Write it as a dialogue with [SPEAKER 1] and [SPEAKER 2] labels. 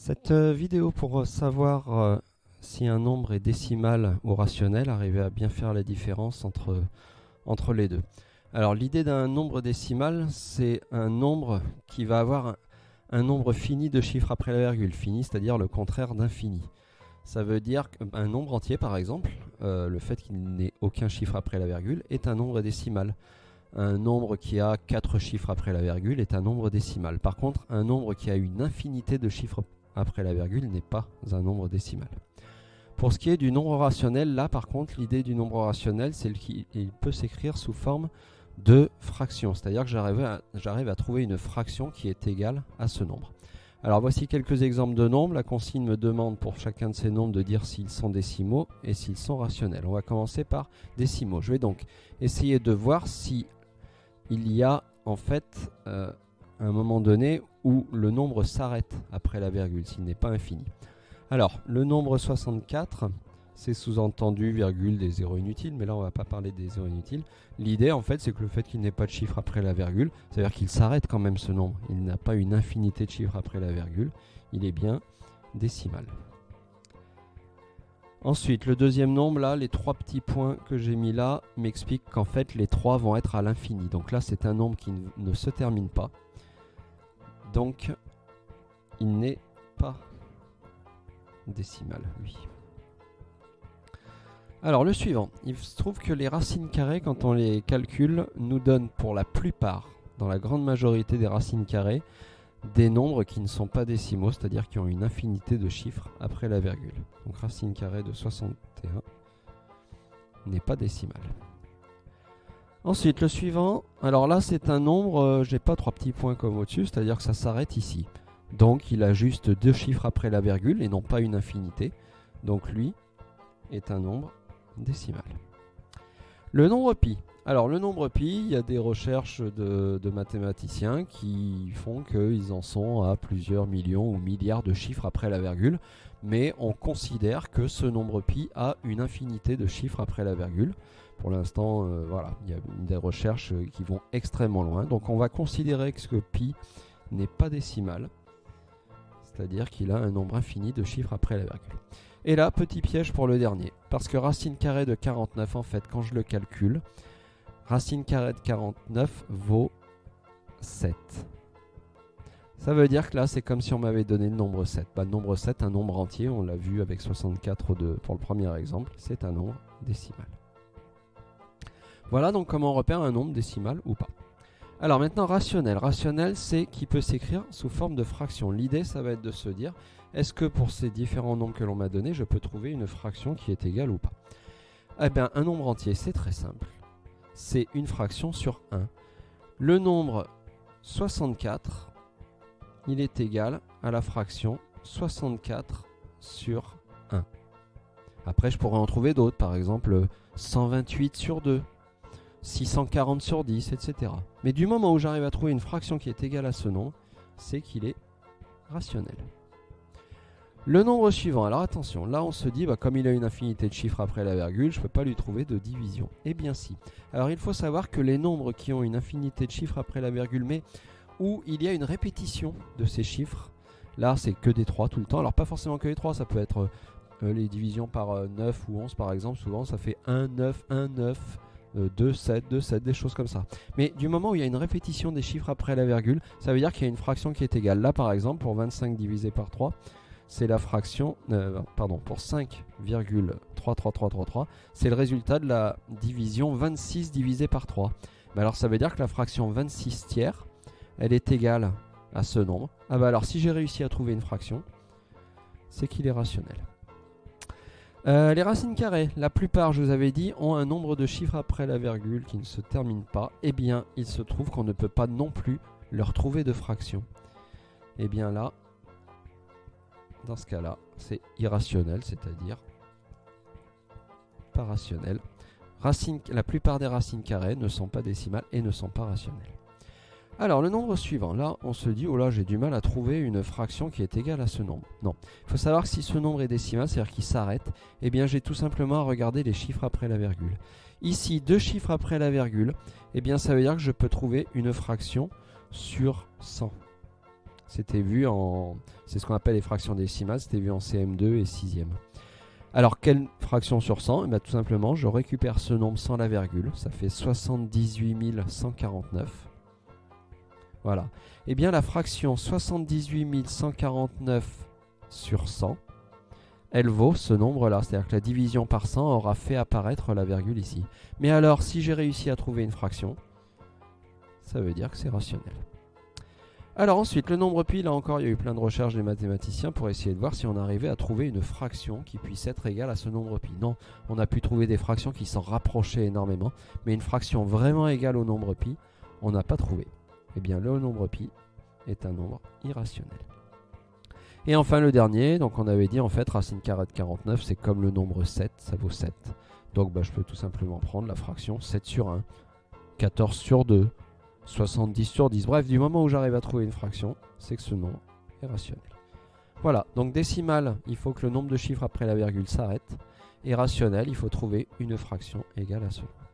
[SPEAKER 1] Cette vidéo pour savoir si un nombre est décimal ou rationnel, arriver à bien faire la différence entre les deux. Alors l'idée d'un nombre décimal, c'est un nombre qui va avoir un nombre fini de chiffres après la virgule. Fini, c'est-à-dire le contraire d'infini. Ça veut dire qu'un nombre entier, par exemple, le fait qu'il n'ait aucun chiffre après la virgule, est un nombre décimal. Un nombre qui a 4 chiffres après la virgule est un nombre décimal. Par contre, un nombre qui a une infinité de chiffres après la virgule n'est pas un nombre décimal. Pour ce qui est du nombre rationnel, là par contre, l'idée du nombre rationnel, c'est qu'il peut s'écrire sous forme de fraction. C'est-à-dire que j'arrive à trouver une fraction qui est égale à ce nombre. Alors voici quelques exemples de nombres. La consigne me demande pour chacun de ces nombres de dire s'ils sont décimaux et s'ils sont rationnels. On va commencer par décimaux. Je vais donc essayer de voir si il y a en fait un moment donné où le nombre s'arrête après la virgule, s'il n'est pas infini. Alors, le nombre 64, c'est sous-entendu virgule des zéros inutiles, mais là on ne va pas parler des zéros inutiles. L'idée en fait, c'est que le fait qu'il n'ait pas de chiffre après la virgule, c'est-à-dire qu'il s'arrête quand même ce nombre. Il n'a pas une infinité de chiffres après la virgule, il est bien décimal. Ensuite, le deuxième nombre, là, les trois petits points que j'ai mis là m'expliquent qu'en fait, les trois vont être à l'infini. Donc là, c'est un nombre qui ne se termine pas. Donc, il n'est pas décimal, lui. Alors, le suivant. Il se trouve que les racines carrées, quand on les calcule, nous donnent pour la plupart, dans la grande majorité des racines carrées, des nombres qui ne sont pas décimaux, c'est-à-dire qui ont une infinité de chiffres après la virgule. Donc racine carrée de 61 n'est pas décimal. Ensuite, le suivant, alors là c'est un nombre, j'ai pas trois petits points comme au-dessus, c'est-à-dire que ça s'arrête ici. Donc il a juste deux chiffres après la virgule et non pas une infinité. Donc lui est un nombre décimal. Le nombre pi. Alors le nombre pi, il y a des recherches de mathématiciens qui font qu'ils en sont à plusieurs millions ou milliards de chiffres après la virgule, mais on considère que ce nombre pi a une infinité de chiffres après la virgule. Pour l'instant, voilà, il y a des recherches qui vont extrêmement loin, donc on va considérer que pi n'est pas décimal, c'est-à-dire qu'il a un nombre infini de chiffres après la virgule. Et là, petit piège pour le dernier, parce que racine carrée de 49, en fait, quand je le calcule, racine carrée de 49 vaut 7. Ça veut dire que là, c'est comme si on m'avait donné le nombre 7. Le nombre 7, un nombre entier, on l'a vu avec 64 pour le premier exemple, c'est un nombre décimal. Voilà donc comment on repère un nombre décimal ou pas. Alors maintenant, rationnel. Rationnel, c'est qui peut s'écrire sous forme de fraction. L'idée, ça va être de se dire, est-ce que pour ces différents nombres que l'on m'a donnés, je peux trouver une fraction qui est égale ou pas? Eh bien, un nombre entier, c'est très simple. C'est une fraction sur 1. Le nombre 64, il est égal à la fraction 64 sur 1. Après, je pourrais en trouver d'autres, par exemple 128 sur 2, 640 sur 10, etc. Mais du moment où j'arrive à trouver une fraction qui est égale à ce nombre, c'est qu'il est rationnel. Le nombre suivant, alors attention, là on se dit, comme il a une infinité de chiffres après la virgule, je ne peux pas lui trouver de division. Eh bien si. Alors il faut savoir que les nombres qui ont une infinité de chiffres après la virgule, mais où il y a une répétition de ces chiffres, là c'est que des 3 tout le temps. Alors pas forcément que les 3, ça peut être les divisions par 9 ou 11 par exemple, souvent ça fait 1, 9, 1, 9, 2, 7, 2, 7, des choses comme ça. Mais du moment où il y a une répétition des chiffres après la virgule, ça veut dire qu'il y a une fraction qui est égale. Là par exemple, pour 25 divisé par 3, c'est la fraction, pour 5,33333, c'est le résultat de la division 26 divisé par 3. Mais alors ça veut dire que la fraction 26 tiers, elle est égale à ce nombre. Ah bah alors si j'ai réussi à trouver une fraction, c'est qu'il est rationnel. Les racines carrées, la plupart, je vous avais dit, ont un nombre de chiffres après la virgule qui ne se termine pas. Eh bien, il se trouve qu'on ne peut pas non plus leur trouver de fraction. Eh bien là, dans ce cas-là, c'est irrationnel, c'est-à-dire pas rationnel. La plupart des racines carrées ne sont pas décimales et ne sont pas rationnelles. Alors, le nombre suivant, là, on se dit, oh là, j'ai du mal à trouver une fraction qui est égale à ce nombre. Non, il faut savoir que si ce nombre est décimal, c'est-à-dire qu'il s'arrête, eh bien, j'ai tout simplement à regarder les chiffres après la virgule. Ici, deux chiffres après la virgule, eh bien, ça veut dire que je peux trouver une fraction sur 100. C'était vu en... C'est ce qu'on appelle les fractions décimales, c'était vu en CM2 et 6e. Alors, quelle fraction sur 100? Eh bien, tout simplement, je récupère ce nombre sans la virgule, ça fait 78 149. Voilà. Eh bien, la fraction 78 149 sur 100, elle vaut ce nombre-là. C'est-à-dire que la division par 100 aura fait apparaître la virgule ici. Mais alors, si j'ai réussi à trouver une fraction, ça veut dire que c'est rationnel. Alors ensuite, le nombre pi, là encore, il y a eu plein de recherches des mathématiciens pour essayer de voir si on arrivait à trouver une fraction qui puisse être égale à ce nombre pi. Non, on a pu trouver des fractions qui s'en rapprochaient énormément, mais une fraction vraiment égale au nombre pi, on n'a pas trouvé. Eh bien, le nombre pi est un nombre irrationnel. Et enfin, le dernier, donc on avait dit en fait, racine carrée de 49, c'est comme le nombre 7, ça vaut 7. Donc je peux tout simplement prendre la fraction 7 sur 1, 14 sur 2, 70 sur 10. Bref, du moment où j'arrive à trouver une fraction, c'est que ce nombre est rationnel. Voilà, donc décimale, il faut que le nombre de chiffres après la virgule s'arrête. Et rationnel, il faut trouver une fraction égale à ce nombre.